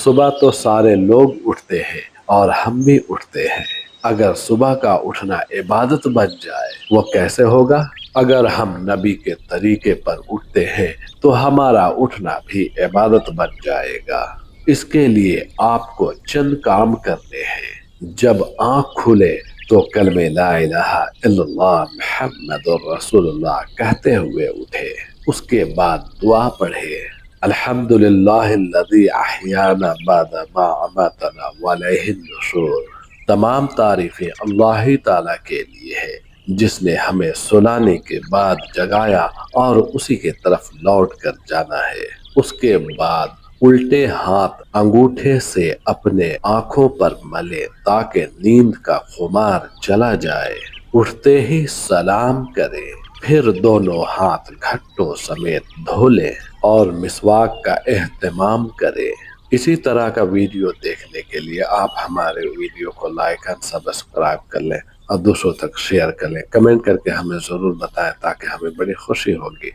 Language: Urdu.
صبح تو سارے لوگ اٹھتے ہیں اور ہم بھی اٹھتے ہیں۔ اگر صبح کا اٹھنا عبادت بن جائے وہ کیسے ہوگا؟ اگر ہم نبی کے طریقے پر اٹھتے ہیں تو ہمارا اٹھنا بھی عبادت بن جائے گا۔ اس کے لیے آپ کو چند کام کرنے ہیں۔ جب آنکھ کھلے تو کلمہ لا الہ الا اللہ محمد رسول اللہ کہتے ہوئے اٹھے۔ اس کے بعد دعا پڑھے، الحمدللہ الذی احیانا بعد ما اماتنا والیہ النشور۔ تمام تعریفیں اللہ ہی تعالیٰ کے لیے ہے جس نے ہمیں سلانے کے بعد جگایا اور اسی کے طرف لوٹ کر جانا ہے۔ اس کے بعد الٹے ہاتھ انگوٹھے سے اپنے آنکھوں پر ملے تاکہ نیند کا خمار چلا جائے۔ اٹھتے ہی سلام کرے، پھر دونوں ہاتھ گھٹوں سمیت دھو لیں اور مسواک کا اہتمام کرے۔ اسی طرح کا ویڈیو دیکھنے کے لیے آپ ہمارے ویڈیو کو لائک اور سبسکرائب کر لیں اور دوسروں تک شیئر کر لیں۔ کمنٹ کر کے ہمیں ضرور بتائیں تاکہ ہمیں بڑی خوشی ہوگی۔